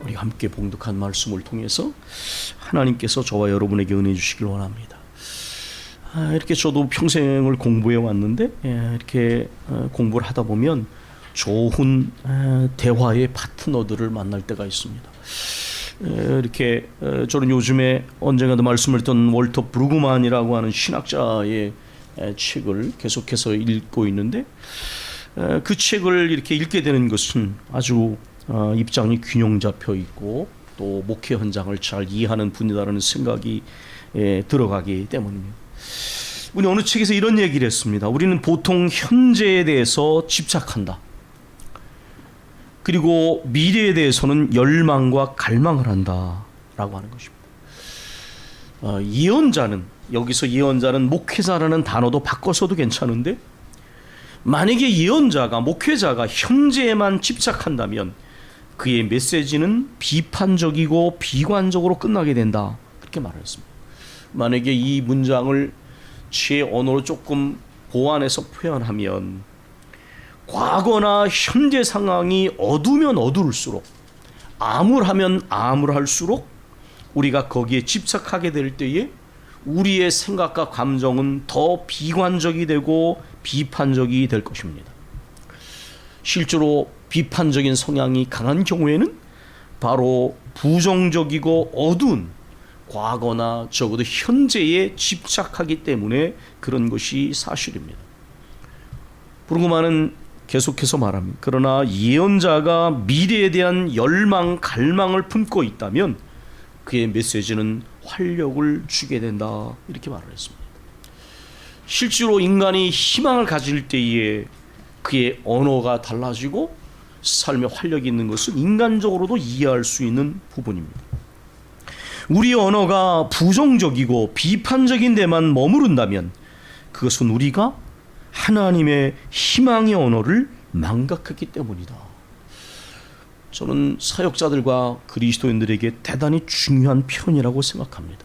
우리 함께 봉독한 말씀을 통해서 하나님께서 저와 여러분에게 은혜 주시길 원합니다. 이렇게 저도 평생을 공부해 왔는데 이렇게 공부를 하다 보면 좋은 대화의 파트너들을 만날 때가 있습니다. 이렇게 저는 요즘에 언젠가도 말씀을 했던 월터 브루그만이라고 하는 신학자의 책을 계속해서 읽고 있는데, 그 책을 이렇게 읽게 되는 것은 아주 입장이 균형 잡혀 있고 또 목회 현장을 잘 이해하는 분이다라는 생각이 들어가기 때문입니다. 우리 어느 책에서 이런 얘기를 했습니다. 우리는 보통 현재에 대해서 집착한다. 그리고 미래에 대해서는 열망과 갈망을 한다라고 하는 것입니다. 예언자는, 여기서 예언자는 목회자라는 단어도 바꿔서도 괜찮은데, 만약에 예언자가, 목회자가 현재에만 집착한다면 그의 메시지는 비판적이고 비관적으로 끝나게 된다, 그렇게 말했습니다. 만약에 이 문장을 제 언어로 조금 보완해서 표현하면, 과거나 현재 상황이 어두우면 어두울수록, 암울하면 암울할수록 우리가 거기에 집착하게 될 때에 우리의 생각과 감정은 더 비관적이 되고 비판적이 될 것입니다. 실제로 비판적인 성향이 강한 경우에는 바로 부정적이고 어두운 과거나 적어도 현재에 집착하기 때문에 그런 것이 사실입니다. 브루그만은 계속해서 말합니다. 그러나 예언자가 미래에 대한 열망, 갈망을 품고 있다면 그의 메시지는 활력을 주게 된다, 이렇게 말을 했습니다. 실제로 인간이 희망을 가질 때에 그의 언어가 달라지고 삶에 활력이 있는 것은 인간적으로도 이해할 수 있는 부분입니다. 우리의 언어가 부정적이고 비판적인 데만 머무른다면 그것은 우리가 하나님의 희망의 언어를 망각했기 때문이다. 저는 사역자들과 그리스도인들에게 대단히 중요한 표현이라고 생각합니다.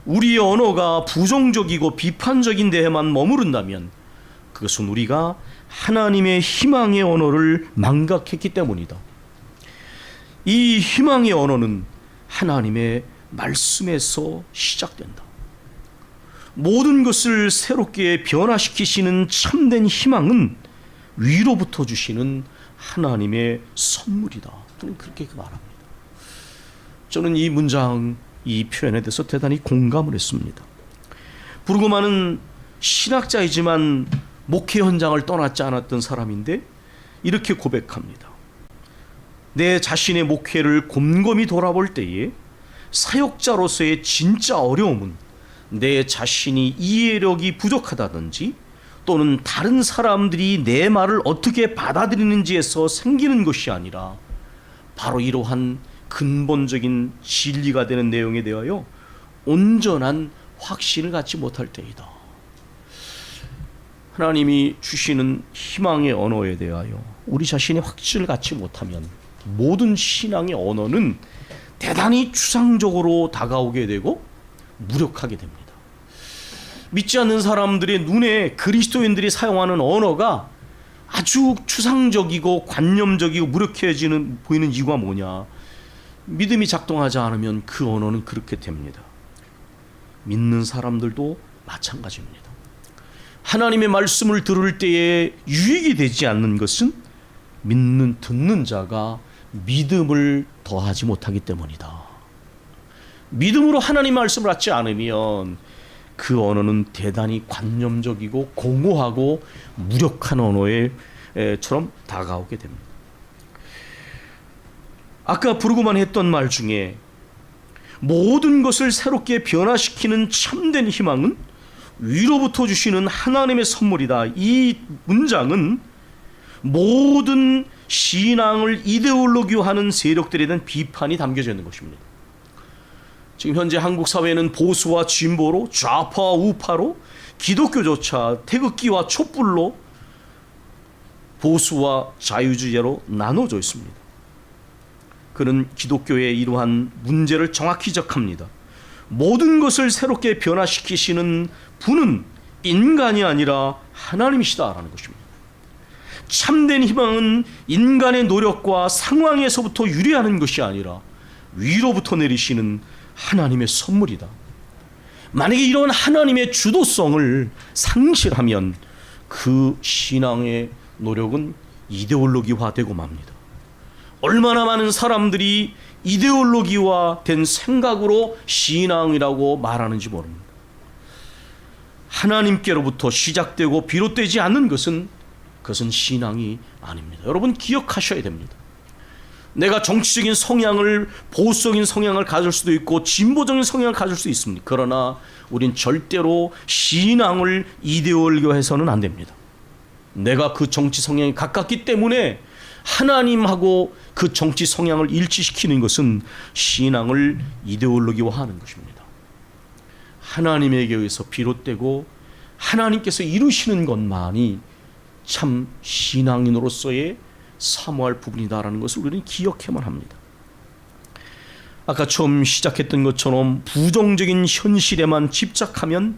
우리의 언어가 부정적이고 비판적인 데에만 머무른다면 그것은 우리가 하나님의 희망의 언어를 망각했기 때문이다. 이 희망의 언어는 하나님의 말씀에서 시작된다. 모든 것을 새롭게 변화시키시는 참된 희망은 위로부터 주시는 하나님의 선물이다. 저는 그렇게 말합니다. 저는 이 문장, 이 표현에 대해서 대단히 공감을 했습니다. 브루그만은 신학자이지만 목회 현장을 떠났지 않았던 사람인데 이렇게 고백합니다. 내 자신의 목회를 곰곰이 돌아볼 때에 사역자로서의 진짜 어려움은 내 자신이 이해력이 부족하다든지 또는 다른 사람들이 내 말을 어떻게 받아들이는지에서 생기는 것이 아니라 바로 이러한 근본적인 진리가 되는 내용에 대하여 온전한 확신을 갖지 못할 때이다. 하나님이 주시는 희망의 언어에 대하여 우리 자신이 확신을 갖지 못하면 모든 신앙의 언어는 대단히 추상적으로 다가오게 되고 무력하게 됩니다. 믿지 않는 사람들의 눈에 그리스도인들이 사용하는 언어가 아주 추상적이고 관념적이고 무력해지는 보이는 이유가 뭐냐? 믿음이 작동하지 않으면 그 언어는 그렇게 됩니다. 믿는 사람들도 마찬가지입니다. 하나님의 말씀을 들을 때에 유익이 되지 않는 것은 듣는 자가 믿음을 더하지 못하기 때문이다. 믿음으로 하나님 말씀을 받지 않으면 그 언어는 대단히 관념적이고 공허하고 무력한 언어처럼 다가오게 됩니다. 아까 브루그만 했던 말 중에 모든 것을 새롭게 변화시키는 참된 희망은 위로부터 주시는 하나님의 선물이다. 이 문장은 모든 신앙을 이데올로기화하는 세력들에 대한 비판이 담겨져 있는 것입니다. 지금 현재 한국 사회는 보수와 진보로, 좌파와 우파로, 기독교조차 태극기와 촛불로 보수와 자유주의로 나눠져 있습니다. 그는 기독교의 이러한 문제를 정확히 지적합니다. 모든 것을 새롭게 변화시키시는 분은 인간이 아니라 하나님이시다라는 것입니다. 참된 희망은 인간의 노력과 상황에서부터 유래하는 것이 아니라 위로부터 내리시는 하나님의 선물이다. 만약에 이런 하나님의 주도성을 상실하면 그 신앙의 노력은 이데올로기화되고 맙니다. 얼마나 많은 사람들이 이데올로기화 된 생각으로 신앙이라고 말하는지 모릅니다. 하나님께로부터 시작되고 비롯되지 않는 것은 그것은 신앙이 아닙니다. 여러분 기억하셔야 됩니다. 내가 정치적인 성향을, 보수적인 성향을 가질 수도 있고 진보적인 성향을 가질 수 있습니다. 그러나 우린 절대로 신앙을 이데올로기화해서는 안 됩니다. 내가 그 정치 성향이 가깝기 때문에 하나님하고 그 정치 성향을 일치시키는 것은 신앙을 이데올로기화하는 것입니다. 하나님에게 의해서 비롯되고 하나님께서 이루시는 것만이 참 신앙인으로서의 사모할 부분이다라는 것을 우리는 기억해야만 합니다. 아까 처음 시작했던 것처럼 부정적인 현실에만 집착하면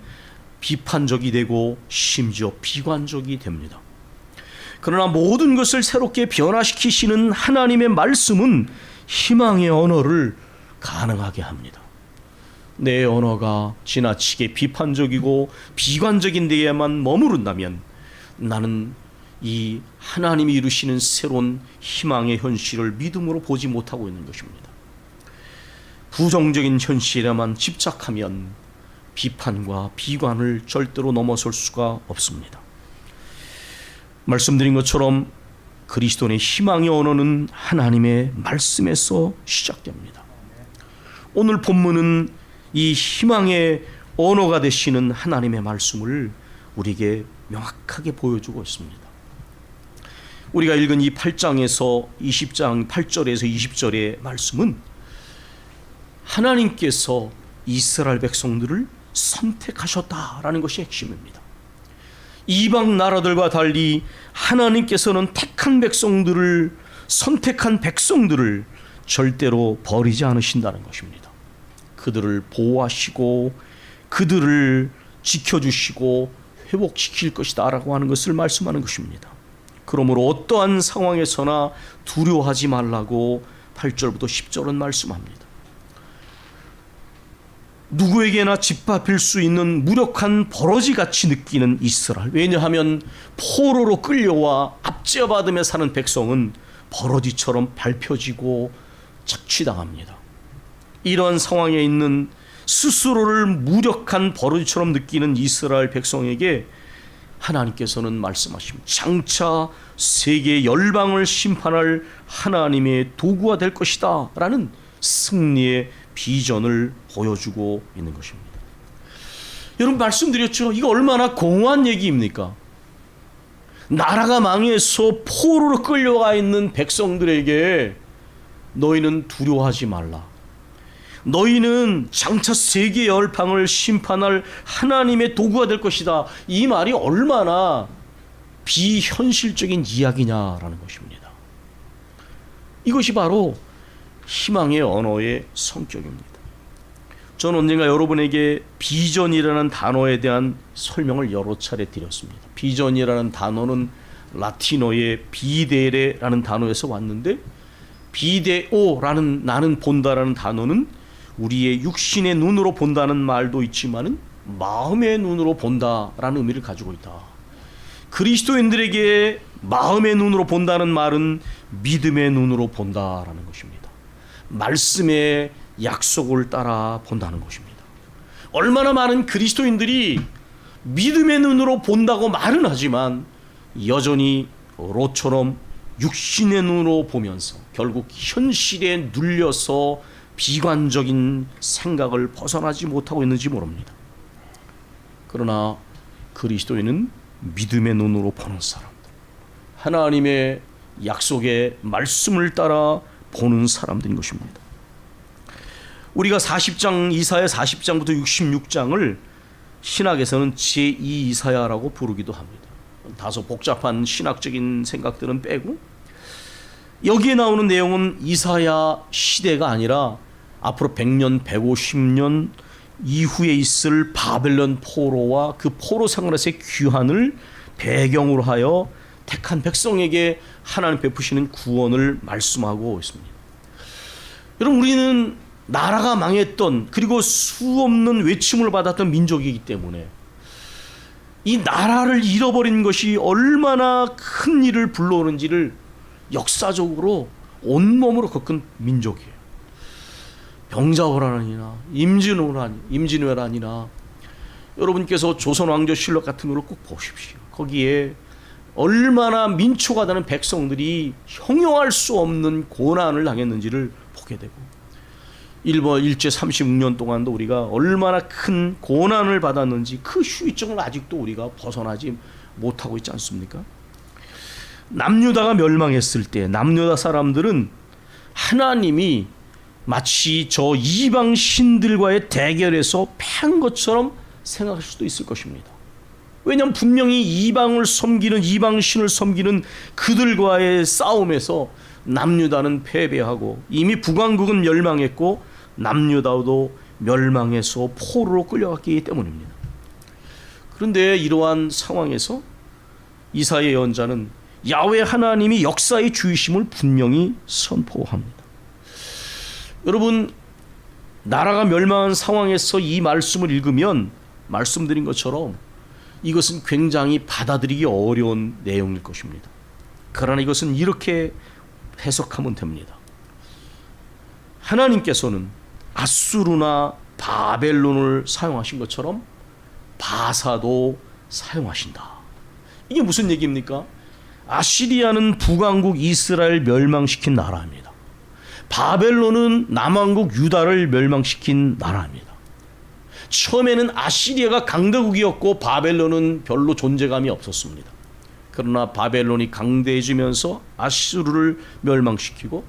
비판적이 되고 심지어 비관적이 됩니다. 그러나 모든 것을 새롭게 변화시키시는 하나님의 말씀은 희망의 언어를 가능하게 합니다. 내 언어가 지나치게 비판적이고 비관적인 데에만 머무른다면 나는 이 하나님이 이루시는 새로운 희망의 현실을 믿음으로 보지 못하고 있는 것입니다. 부정적인 현실에만 집착하면 비판과 비관을 절대로 넘어설 수가 없습니다. 말씀드린 것처럼 그리스도인의 희망의 언어는 하나님의 말씀에서 시작됩니다. 오늘 본문은 이 희망의 언어가 되시는 하나님의 말씀을 우리에게 명확하게 보여주고 있습니다. 우리가 읽은 이 8장에서 20장 8절에서 20절의 말씀은 하나님께서 이스라엘 백성들을 선택하셨다라는 것이 핵심입니다. 이방 나라들과 달리 하나님께서는 택한 백성들을, 선택한 백성들을 절대로 버리지 않으신다는 것입니다. 그들을 보호하시고 그들을 지켜주시고 회복시킬 것이다 라고 하는 것을 말씀하는 것입니다. 그러므로 어떠한 상황에서나 두려워하지 말라고 8절부터 10절은 말씀합니다. 누구에게나 짓밟힐 수 있는 무력한 버러지같이 느끼는 이스라엘. 왜냐하면 포로로 끌려와 압제받으며 사는 백성은 버러지처럼 밟혀지고 착취당합니다. 이러한 상황에 있는 스스로를 무력한 버러지처럼 느끼는 이스라엘 백성에게 하나님께서는 말씀하십니다. 장차 세계 열방을 심판할 하나님의 도구가 될 것이다 라는 승리의 비전을 보여주고 있는 것입니다. 여러분 말씀드렸죠. 이거 얼마나 공허한 얘기입니까? 나라가 망해서 포로로 끌려가 있는 백성들에게 너희는 두려워하지 말라. 너희는 장차 세계 열방을 심판할 하나님의 도구가 될 것이다. 이 말이 얼마나 비현실적인 이야기냐라는 것입니다. 이것이 바로 희망의 언어의 성격입니다. 저는 언젠가 여러분에게 비전이라는 단어에 대한 설명을 여러 차례 드렸습니다. 비전이라는 단어는 라틴어의 비데레라는 단어에서 왔는데, 비데오라는 나는 본다라는 단어는 우리의 육신의 눈으로 본다는 말도 있지만은 마음의 눈으로 본다라는 의미를 가지고 있다. 그리스도인들에게 마음의 눈으로 본다는 말은 믿음의 눈으로 본다라는 것입니다. 말씀의 약속을 따라 본다는 것입니다. 얼마나 많은 그리스도인들이 믿음의 눈으로 본다고 말은 하지만 여전히 롯처럼 육신의 눈으로 보면서 결국 현실에 눌려서 비관적인 생각을 벗어나지 못하고 있는지 모릅니다. 그러나 그리스도인은 믿음의 눈으로 보는 사람들, 하나님의 약속의 말씀을 따라 보는 사람들인 것입니다. 우리가 40장, 이사야 40장부터 66장을 신학에서는 제2 이사야라고 부르기도 합니다. 다소 복잡한 신학적인 생각들은 빼고 여기에 나오는 내용은 이사야 시대가 아니라 앞으로 100년, 150년 이후에 있을 바벨론 포로와 그 포로 생활에서의 귀환을 배경으로 하여 택한 백성에게 하나님 베푸시는 구원을 말씀하고 있습니다. 여러분, 우리는 나라가 망했던, 그리고 수없는 외침을 받았던 민족이기 때문에 이 나라를 잃어버린 것이 얼마나 큰 일을 불러오는지를 역사적으로 온몸으로 겪은 민족이에요. 병자호란이나 임진왜란이나 여러분께서 조선왕조실록 같은 거를 꼭 보십시오. 거기에 얼마나 민초가 되는 백성들이 형용할 수 없는 고난을 당했는지를 보게 되고, 일본 일제 36년 동안도 우리가 얼마나 큰 고난을 받았는지 그 후유증을 아직도 우리가 벗어나지 못하고 있지 않습니까? 남유다가 멸망했을 때 남유다 사람들은 하나님이 마치 저 이방 신들과의 대결에서 패한 것처럼 생각할 수도 있을 것입니다. 왜냐하면 분명히 이방 신을 섬기는 그들과의 싸움에서 남유다는 패배하고 이미 북왕국은 멸망했고 남유다도 멸망해서 포로로 끌려갔기 때문입니다. 그런데 이러한 상황에서 이사야 예언자는 야훼 하나님이 역사의 주이심을 분명히 선포합니다. 여러분, 나라가 멸망한 상황에서 이 말씀을 읽으면 말씀드린 것처럼 이것은 굉장히 받아들이기 어려운 내용일 것입니다. 그러나 이것은 이렇게 해석하면 됩니다. 하나님께서는 아수르나 바벨론을 사용하신 것처럼 바사도 사용하신다. 이게 무슨 얘기입니까? 아시리아는 북왕국 이스라엘 멸망시킨 나라입니다. 바벨론은 남왕국 유다를 멸망시킨 나라입니다. 처음에는 아시리아가 강대국이었고 바벨론은 별로 존재감이 없었습니다. 그러나 바벨론이 강대해지면서 아수르를 멸망시키고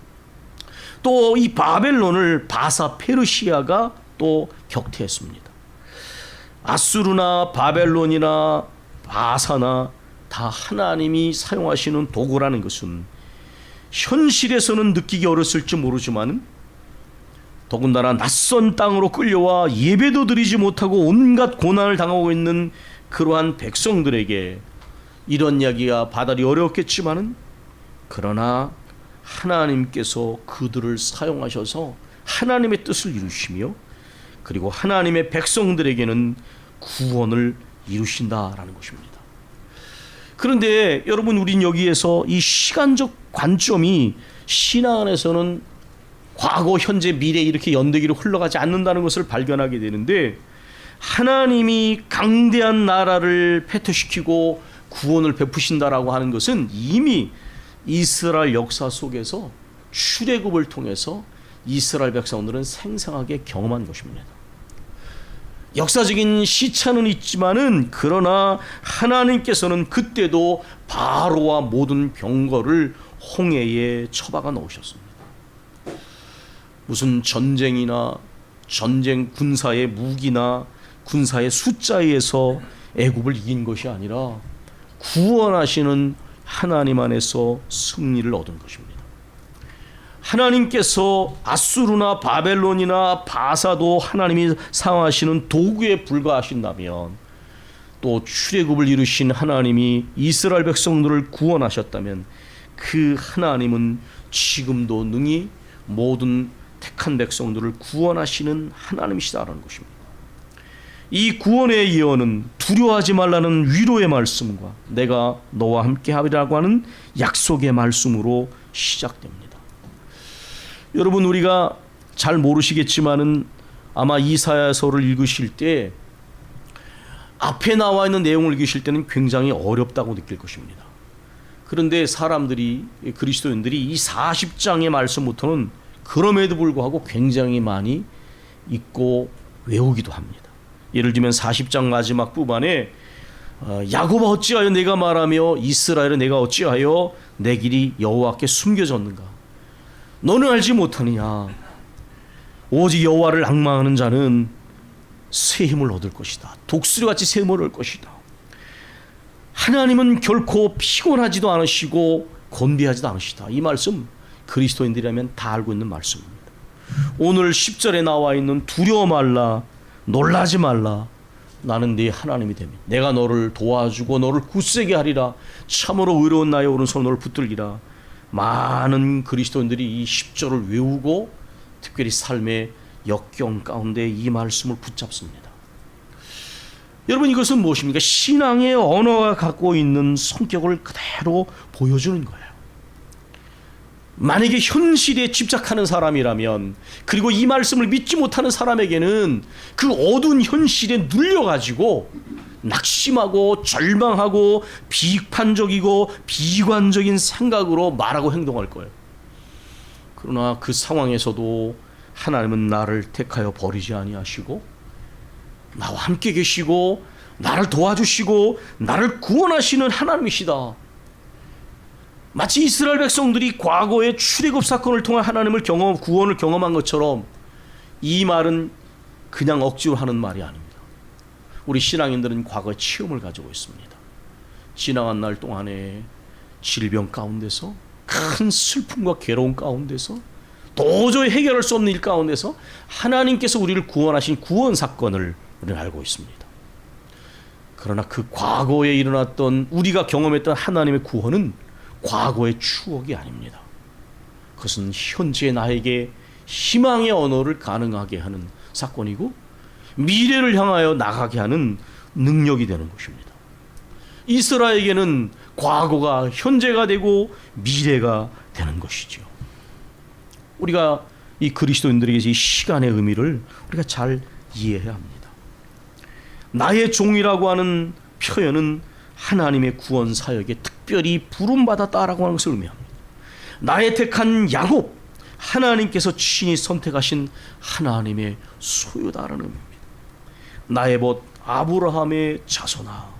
또 이 바벨론을 바사 페르시아가 또 격퇴했습니다. 아수르나 바벨론이나 바사나 다 하나님이 사용하시는 도구라는 것은 현실에서는 느끼기 어렸을지 모르지만 더군다나 낯선 땅으로 끌려와 예배도 드리지 못하고 온갖 고난을 당하고 있는 그러한 백성들에게 이런 이야기가 받아들이기 어렵겠지만은, 그러나 하나님께서 그들을 사용하셔서 하나님의 뜻을 이루시며 그리고 하나님의 백성들에게는 구원을 이루신다라는 것입니다. 그런데 여러분, 우린 여기에서 이 시간적 관점이 신앙 안에서는 과거, 현재, 미래 이렇게 연대기로 흘러가지 않는다는 것을 발견하게 되는데, 하나님이 강대한 나라를 패퇴시키고 구원을 베푸신다라고 하는 것은 이미 이스라엘 역사 속에서 출애굽을 통해서 이스라엘 백성들은 생생하게 경험한 것입니다. 역사적인 시차는 있지만은 그러나 하나님께서는 그때도 바로와 모든 병거를 홍해에 처박아 놓으셨습니다. 무슨 전쟁이나 전쟁 군사의 무기나 군사의 숫자에 의해서 애굽을 이긴 것이 아니라 구원하시는 하나님 안에서 승리를 얻은 것입니다. 하나님께서 아수르나 바벨론이나 바사도 하나님이 사용하시는 도구에 불과하신다면, 또 출애굽을 이루신 하나님이 이스라엘 백성들을 구원하셨다면 그 하나님은 지금도 능히 모든 택한 백성들을 구원하시는 하나님이시다라는 것입니다. 이 구원의 예언은 두려워하지 말라는 위로의 말씀과 내가 너와 함께 하리라고 하는 약속의 말씀으로 시작됩니다. 여러분, 우리가 잘 모르시겠지만은 아마 이사야서를 읽으실 때 앞에 나와 있는 내용을 읽으실 때는 굉장히 어렵다고 느낄 것입니다. 그런데 사람들이, 그리스도인들이 이 40장의 말씀부터는 그럼에도 불구하고 굉장히 많이 읽고 외우기도 합니다. 예를 들면 40장 마지막 부분에 야곱아 어찌하여 내가 말하며 이스라엘은 내가 어찌하여 내 길이 여호와께 숨겨졌는가? 너는 알지 못하느냐? 오직 여호와를 앙망하는 자는 새 힘을 얻을 것이다. 독수리같이 새 힘을 얻을 것이다. 하나님은 결코 피곤하지도 않으시고 건비하지도 않으시다. 이 말씀 그리스도인들이라면 다 알고 있는 말씀입니다. 오늘 10절에 나와 있는 두려워 말라, 놀라지 말라, 나는 네 하나님이 되며 내가 너를 도와주고 너를 굳세게 하리라. 참으로 의로운 나의 오른손 너를 붙들리라. 많은 그리스도인들이 이 10절을 외우고 특별히 삶의 역경 가운데 이 말씀을 붙잡습니다. 여러분, 이것은 무엇입니까? 신앙의 언어가 갖고 있는 성격을 그대로 보여주는 거예요. 만약에 현실에 집착하는 사람이라면, 그리고 이 말씀을 믿지 못하는 사람에게는 그 어두운 현실에 눌려가지고 낙심하고 절망하고 비판적이고 비관적인 생각으로 말하고 행동할 거예요. 그러나 그 상황에서도 하나님은 나를 택하여 버리지 아니하시고 나와 함께 계시고 나를 도와주시고 나를 구원하시는 하나님이시다. 마치 이스라엘 백성들이 과거의 출애굽 사건을 통해 하나님을 구원을 경험한 것처럼 이 말은 그냥 억지로 하는 말이 아닙니다. 우리 신앙인들은 과거의 체험을 가지고 있습니다. 지나간 날 동안에 질병 가운데서, 큰 슬픔과 괴로움 가운데서, 도저히 해결할 수 없는 일 가운데서 하나님께서 우리를 구원하신 구원 사건을 우리는 알고 있습니다. 그러나 그 과거에 일어났던, 우리가 경험했던 하나님의 구원은 과거의 추억이 아닙니다. 그것은 현재 나에게 희망의 언어를 가능하게 하는 사건이고 미래를 향하여 나가게 하는 능력이 되는 것입니다. 이스라엘에게는 과거가 현재가 되고 미래가 되는 것이죠. 우리가 이 그리스도인들에게 이 시간의 의미를 우리가 잘 이해해야 합니다. 나의 종이라고 하는 표현은 하나님의 구원 사역에 특별히 부름받았다라고 하는 것을 의미합니다. 나의 택한 야곱, 하나님께서 친히 선택하신 하나님의 소유다라는 의미입니다. 나의 벗 아브라함의 자손아.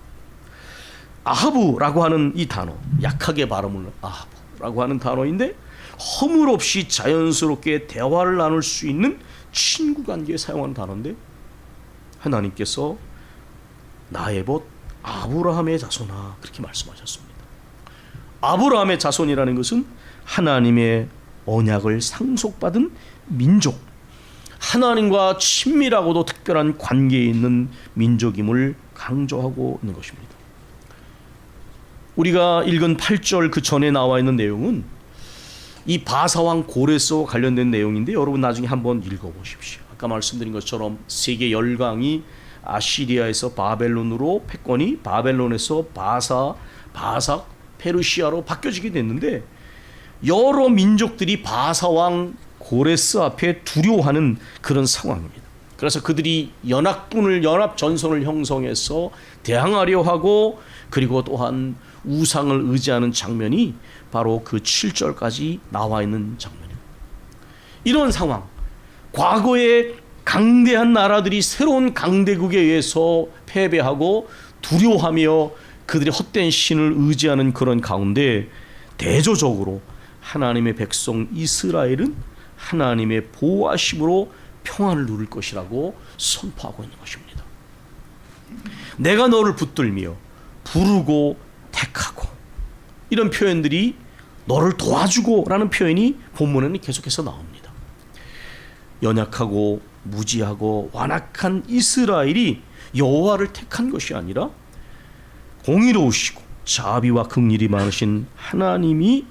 아하브라고 하는 이 단어, 약하게 발음을 아하브라고 하는 단어인데 허물 없이 자연스럽게 대화를 나눌 수 있는 친구 관계에 사용하는 단어인데, 하나님께서 나의 벗 아브라함의 자손아, 그렇게 말씀하셨습니다. 아브라함의 자손이라는 것은 하나님의 언약을 상속받은 민족, 하나님과 친밀하고도 특별한 관계에 있는 민족임을 강조하고 있는 것입니다. 우리가 읽은 8절 그 전에 나와 있는 내용은 이 바사왕 고레스와 관련된 내용인데, 여러분 나중에 한번 읽어보십시오. 아까 말씀드린 것처럼 세계 열강이 아시리아에서 바벨론으로 패권이 바벨론에서 바삭, 페르시아로 바뀌어지게 됐는데, 여러 민족들이 바사왕 고레스 앞에 두려워하는 그런 상황입니다. 그래서 그들이 연합 전선을 형성해서 대항하려 하고, 그리고 또한 우상을 의지하는 장면이 바로 그 7절까지 나와 있는 장면입니다. 이런 상황, 과거에 강대한 나라들이 새로운 강대국에 의해서 패배하고 두려워하며 그들의 헛된 신을 의지하는 그런 가운데 대조적으로 하나님의 백성 이스라엘은 하나님의 보호하심으로 평안을 누릴 것이라고 선포하고 있는 것입니다. 내가 너를 붙들며 부르고 택하고, 이런 표현들이 너를 도와주고 라는 표현이 본문에는 계속해서 나옵니다. 연약하고 무지하고 완악한 이스라엘이 여호와를 택한 것이 아니라 공의로우시고 자비와 긍휼이 많으신 하나님이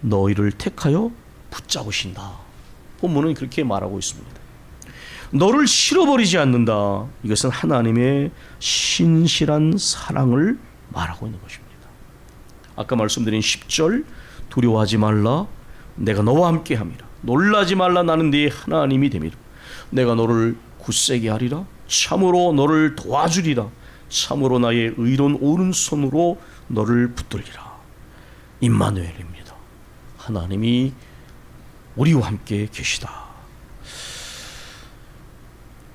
너희를 택하여 붙잡으신다. 본문은 그렇게 말하고 있습니다. 너를 실어버리지 않는다. 이것은 하나님의 신실한 사랑을 말하고 있는 것입니다. 아까 말씀드린 10절, 두려워하지 말라, 내가 너와 함께 함이라. 놀라지 말라, 나는 네 하나님이 됨이라. 내가 너를 굳세게 하리라. 참으로 너를 도와주리라. 참으로 나의 의로운 오른손으로 너를 붙들리라. 임마누엘입니다. 하나님이 우리와 함께 계시다.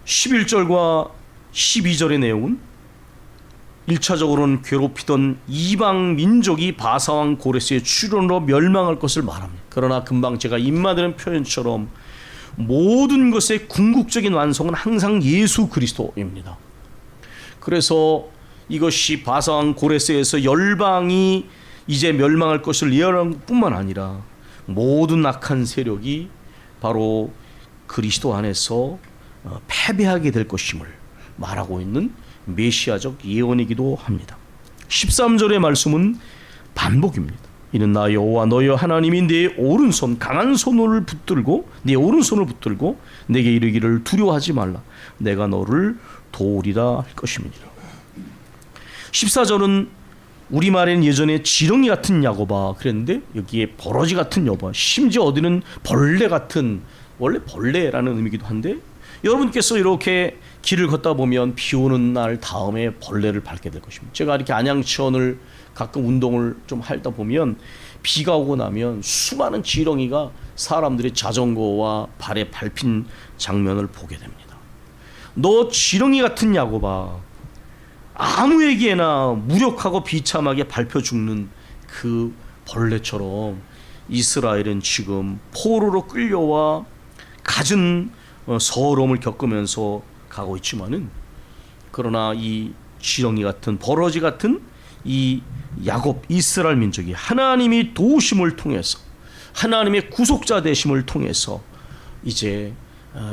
11절과 12절의 내용은 1차적으로는 괴롭히던 이방 민족이 바사왕 고레스의 출현으로 멸망할 것을 말합니다. 그러나 금방 제가 임마누엘 표현처럼 모든 것의 궁극적인 완성은 항상 예수 그리스도입니다. 그래서 이것이 바사왕 고레스에서 열방이 이제 멸망할 것을 예언한 뿐만 아니라 모든 악한 세력이 바로 그리스도 안에서 패배하게 될 것임을 말하고 있는 메시아적 예언이기도 합니다. 13절의 말씀은 반복입니다. 이는 나 여호와 너희 하나님이 내 오른손 강한 손을 붙들고 내 오른손을 붙들고 내게 이르기를 두려워하지 말라 내가 너를 도우리라 할 것입니다. 14절은 우리말엔 예전에 지렁이 같은 야곱아 그랬는데 여기에 버러지 같은 여봐, 심지어 어디는 벌레 같은, 원래 벌레라는 의미이기도 한데 여러분께서 이렇게 길을 걷다 보면 비 오는 날 다음에 벌레를 밟게 될 것입니다. 제가 이렇게 안양천을 가끔 운동을 좀 하다 보면 비가 오고 나면 수많은 지렁이가 사람들의 자전거와 발에 밟힌 장면을 보게 됩니다. 너 지렁이 같은 야곱아, 아무에게나 무력하고 비참하게 밟혀 죽는 그 벌레처럼 이스라엘은 지금 포로로 끌려와 갖은 서러움을 겪으면서 가고 있지만은, 그러나 이 지렁이 같은 버러지 같은 이 야곱 이스라엘 민족이 하나님이 도우심을 통해서, 하나님의 구속자 되심을 통해서 이제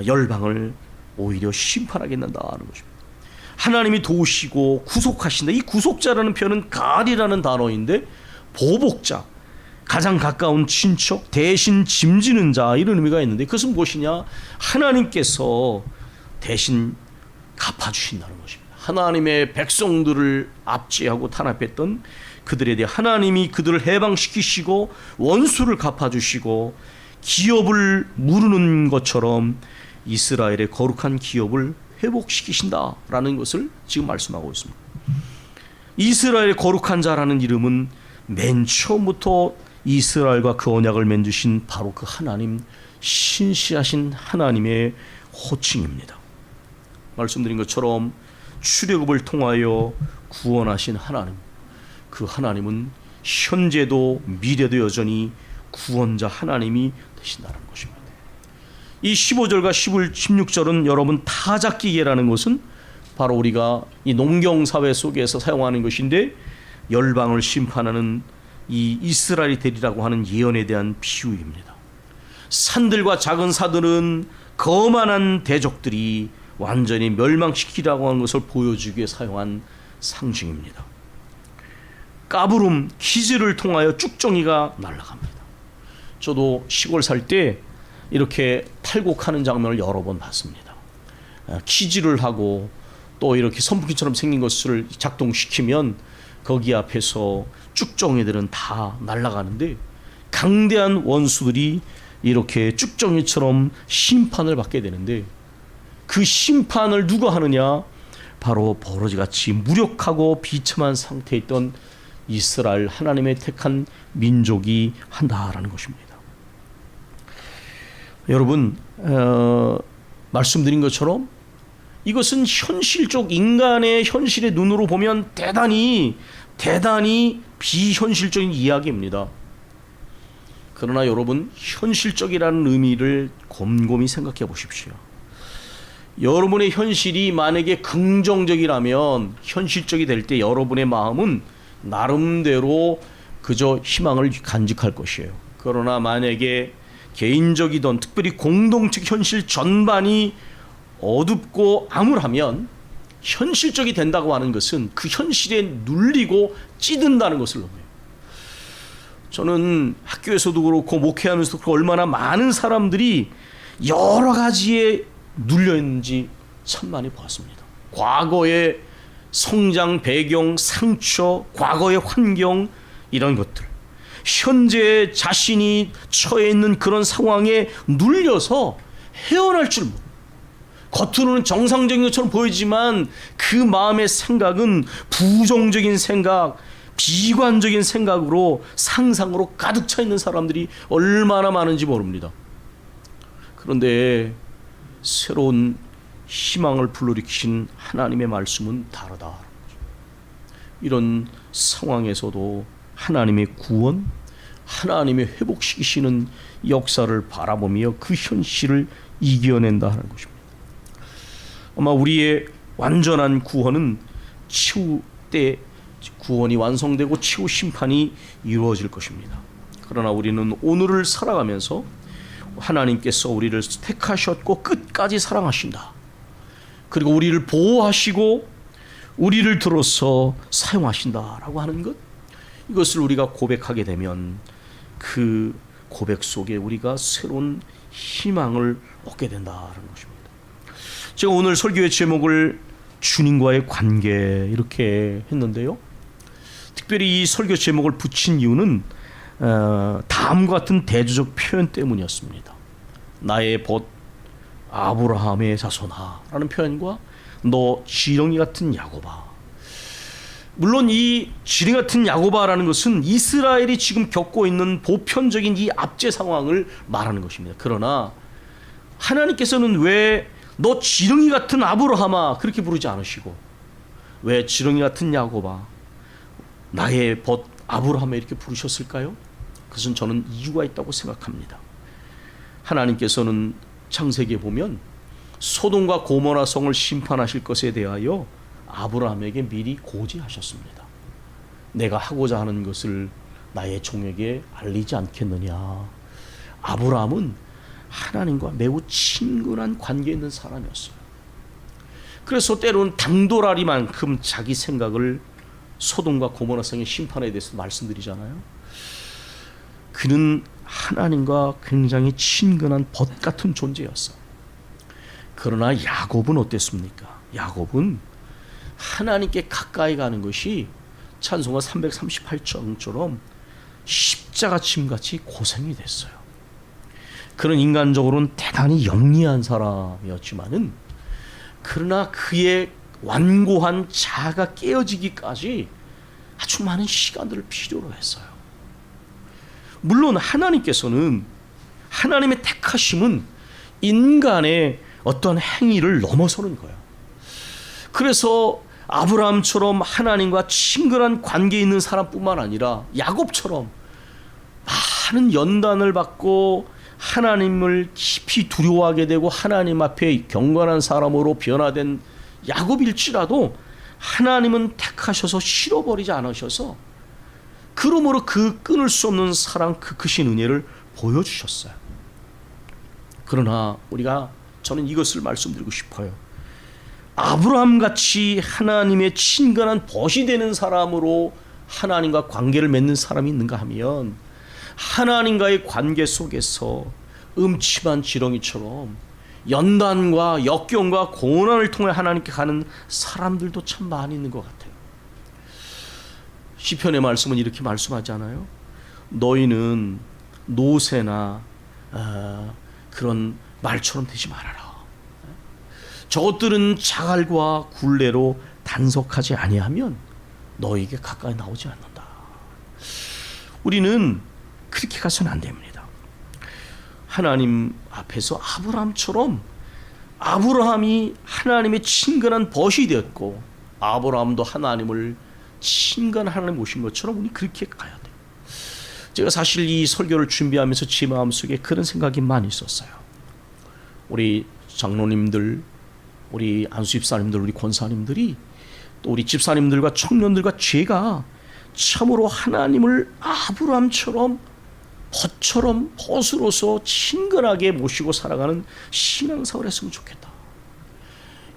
열방을 오히려 심판하겠는다는 것입니다. 하나님이 도우시고 구속하신다. 이 구속자라는 표현은 갈이라는 단어인데 보복자, 가장 가까운 친척, 대신 짐지는 자, 이런 의미가 있는데 그것은 무엇이냐? 하나님께서 대신 갚아주신다는 것입니다. 하나님의 백성들을 압제하고 탄압했던 그들에 대해 하나님이 그들을 해방시키시고 원수를 갚아주시고 기업을 무르는 것처럼 이스라엘의 거룩한 기업을 회복시키신다라는 것을 지금 말씀하고 있습니다. 이스라엘의 거룩한 자라는 이름은 맨 처음부터 이스라엘과 그 언약을 맺으신 바로 그 하나님, 신실하신 하나님의 호칭입니다. 말씀드린 것처럼 출애굽을 통하여 구원하신 하나님, 그 하나님은 현재도 미래도 여전히 구원자 하나님이 되신다는 것입니다. 이 15절과 16절은 여러분 타작기계라는 것은 바로 우리가 이 농경사회 속에서 사용하는 것인데, 열방을 심판하는 이 이스라엘이 되리라고 하는 예언에 대한 비유입니다. 산들과 작은 사들은 거만한 대적들이 완전히 멸망시키라고 하는 것을 보여주기 위해 사용한 상징입니다. 까부름, 키즈를 통하여 쭉정이가 날아갑니다. 저도 시골 살 때 이렇게 탈곡하는 장면을 여러 번 봤습니다. 키즈를 하고 또 이렇게 선풍기처럼 생긴 것을 작동시키면 거기 앞에서 쭉정이들은 다 날아가는데, 강대한 원수들이 이렇게 쭉정이처럼 심판을 받게 되는데, 그 심판을 누가 하느냐? 바로 버러지같이 무력하고 비참한 상태에 있던 이스라엘, 하나님의 택한 민족이 한다라는 것입니다. 여러분, 말씀드린 것처럼 이것은 현실적 인간의 현실의 눈으로 보면 대단히 비현실적인 이야기입니다. 그러나 여러분, 현실적이라는 의미를 곰곰이 생각해 보십시오. 여러분의 현실이 만약에 긍정적이라면, 현실적이 될 때 여러분의 마음은 나름대로 그저 희망을 간직할 것이에요. 그러나 만약에 개인적이든 특별히 공동체 현실 전반이 어둡고 암울하면, 현실적이 된다고 하는 것은 그 현실에 눌리고 찌든다는 것을 의미해요. 저는 학교에서도 그렇고 목회하면서도 그렇고 얼마나 많은 사람들이 여러 가지에 눌려있는지 참 많이 보았습니다. 과거의 성장 배경, 상처, 과거의 환경, 이런 것들, 현재 자신이 처해 있는 그런 상황에 눌려서 헤어날 줄 모릅니다. 겉으로는 정상적인 것처럼 보이지만 그 마음의 생각은 부정적인 생각, 비관적인 생각으로, 상상으로 가득 차 있는 사람들이 얼마나 많은지 모릅니다. 그런데 새로운 희망을 불러일으키신 하나님의 말씀은 다르다. 이런 상황에서도 하나님의 구원, 하나님의 회복시키시는 역사를 바라보며 그 현실을 이겨낸다 하는 것입니다. 아마 우리의 완전한 구원은 치유 때 구원이 완성되고 치유 심판이 이루어질 것입니다. 그러나 우리는 오늘을 살아가면서 하나님께서 우리를 택하셨고 끝까지 사랑하신다. 그리고 우리를 보호하시고 우리를 들어서 사용하신다라고 하는 것, 이것을 우리가 고백하게 되면 그 고백 속에 우리가 새로운 희망을 얻게 된다는 것입니다. 제가 오늘 설교의 제목을 주님과의 관계 이렇게 했는데요. 특별히 이 설교 제목을 붙인 이유는 다음과 같은 대조적 표현 때문이었습니다. 나의 벗 아브라함의 자손아 라는 표현과 너 지렁이 같은 야곱아. 물론 이 지렁이 같은 야곱아라는 것은 이스라엘이 지금 겪고 있는 보편적인 이 압제 상황을 말하는 것입니다. 그러나 하나님께서는 왜 너 지렁이 같은 아브라함아 그렇게 부르지 않으시고 왜 지렁이 같은 야곱아 나의 벗 아브라함에 이렇게 부르셨을까요? 그것은 저는 이유가 있다고 생각합니다. 하나님께서는 창세기에 보면 소돔과 고모라 성을 심판하실 것에 대하여 아브라함에게 미리 고지하셨습니다. 내가 하고자 하는 것을 나의 종에게 알리지 않겠느냐. 아브라함은 하나님과 매우 친근한 관계에 있는 사람이었어요. 그래서 때로는 당돌아리만큼 자기 생각을 소돔과 고모라 성의 심판에 대해서 말씀드리잖아요. 그는 하나님과 굉장히 친근한 벗 같은 존재였어요. 그러나 야곱은 어땠습니까? 야곱은 하나님께 가까이 가는 것이 찬송가 338장처럼 십자가 침같이 고생이 됐어요. 그는 인간적으로는 대단히 영리한 사람이었지만은 그러나 그의 완고한 자아가 깨어지기까지 아주 많은 시간들을 필요로 했어요. 물론 하나님께서는 하나님의 택하심은 인간의 어떤 행위를 넘어서는 거예요. 그래서 아브라함처럼 하나님과 친근한 관계에 있는 사람뿐만 아니라 야곱처럼 많은 연단을 받고 하나님을 깊이 두려워하게 되고 하나님 앞에 경건한 사람으로 변화된 야곱일지라도 하나님은 택하셔서 실어버리지 않으셔서 그러므로 그 끊을 수 없는 사랑 그 크신 은혜를 보여주셨어요. 그러나 저는 이것을 말씀드리고 싶어요. 아브라함같이 하나님의 친근한 벗이 되는 사람으로 하나님과 관계를 맺는 사람이 있는가 하면 하나님과의 관계 속에서 음침한 지렁이처럼 연단과 역경과 고난을 통해 하나님께 가는 사람들도 참 많이 있는 것 같아요. 시편의 말씀은 이렇게 말씀하잖아요. 너희는 노새나 그런 말처럼 되지 말아라. 저것들은 자갈과 굴레로 단속하지 아니하면 너에게 가까이 나오지 않는다. 우리는 그렇게 가서는 안 됩니다. 하나님 앞에서 아브라함처럼 아브라함이 하나님의 친근한 벗이 되었고 아브라함도 하나님을 친근한 하나님 모신 것처럼 우리 그렇게 가야 돼요. 제가 사실 이 설교를 준비하면서 제 마음속에 그런 생각이 많이 있었어요. 우리 장로님들, 우리 안수집사님들, 우리 권사님들이 또 우리 집사님들과 청년들과 제가 참으로 하나님을 아브라함처럼 벗으로서 친근하게 모시고 살아가는 신앙생활을 했으면 좋겠다.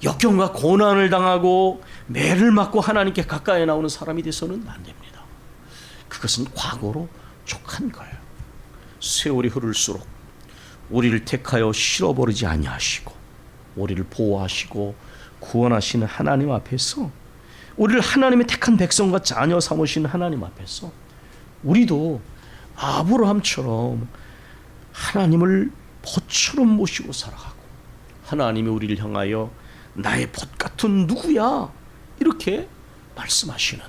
역경과 고난을 당하고 매를 맞고 하나님께 가까이 나오는 사람이 돼서는 안 됩니다. 그것은 과거로 족한 거예요. 세월이 흐를수록 우리를 택하여 실어버리지 아니하시고 우리를 보호하시고 구원하시는 하나님 앞에서 우리를 하나님의 택한 백성과 자녀 삼으시는 하나님 앞에서 우리도 아브라함처럼 하나님을 벗처럼 모시고 살아가고 하나님이 우리를 향하여 나의 벗 같은 누구야 이렇게 말씀하시는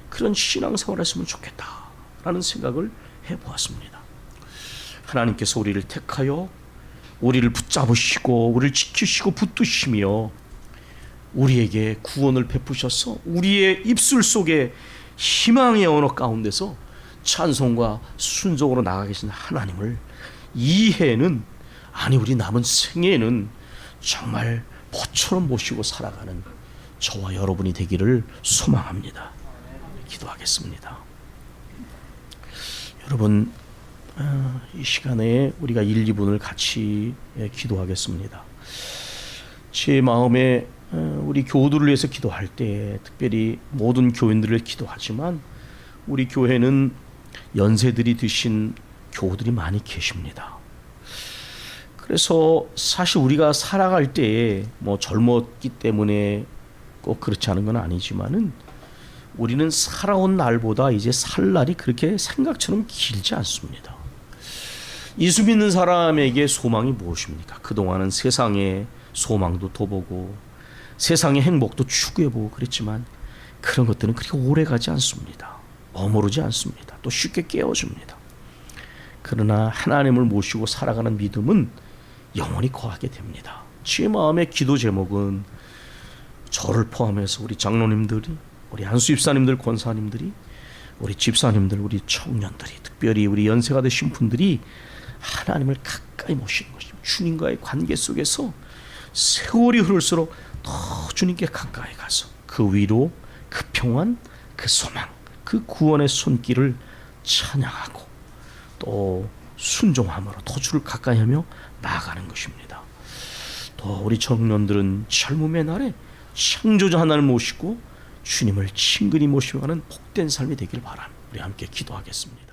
그런 신앙생활을 했으면 좋겠다라는 생각을 해보았습니다. 하나님께서 우리를 택하여 우리를 붙잡으시고 우리를 지키시고 붙드시며 우리에게 구원을 베푸셔서 우리의 입술 속에 희망의 언어 가운데서 찬송과 순종으로 나가 계신 하나님을 이해는 아니 우리 남은 생애에는 정말 벗처럼 모시고 살아가는 저와 여러분이 되기를 소망합니다. 기도하겠습니다. 여러분 이 시간에 우리가 1, 2분을 같이 기도하겠습니다. 제 마음에 우리 교우들을 위해서 기도할 때 특별히 모든 교인들을 기도하지만 우리 교회는 연세들이 드신 교우들이 많이 계십니다. 그래서 사실 우리가 살아갈 때에 뭐 젊었기 때문에 꼭 그렇지 않은 건 아니지만은 우리는 살아온 날보다 이제 살 날이 그렇게 생각처럼 길지 않습니다. 예수 믿는 사람에게 소망이 무엇입니까? 그동안은 세상의 소망도 둬보고 세상의 행복도 추구해보고 그랬지만 그런 것들은 그렇게 오래가지 않습니다. 머무르지 않습니다. 또 쉽게 깨어집니다. 그러나 하나님을 모시고 살아가는 믿음은 영원히 거하게 됩니다. 제 마음의 기도 제목은 저를 포함해서 우리 장로님들이, 우리 한수 집사님들, 권사님들이, 우리 집사님들, 우리 청년들이, 특별히 우리 연세가 되신 분들이 하나님을 가까이 모시는 것입니다. 주님과의 관계 속에서 세월이 흐를수록 더 주님께 가까이 가서 그 위로, 그 평안, 그 소망, 그 구원의 손길을 찬양하고 또 순종함으로 더 주를 가까이 하며 나아가는 것입니다. 또 우리 청년들은 젊음의 날에 창조자 하나님을 모시고 주님을 친근히 모시고 가는 복된 삶이 되길 바랍니다. 우리 함께 기도하겠습니다.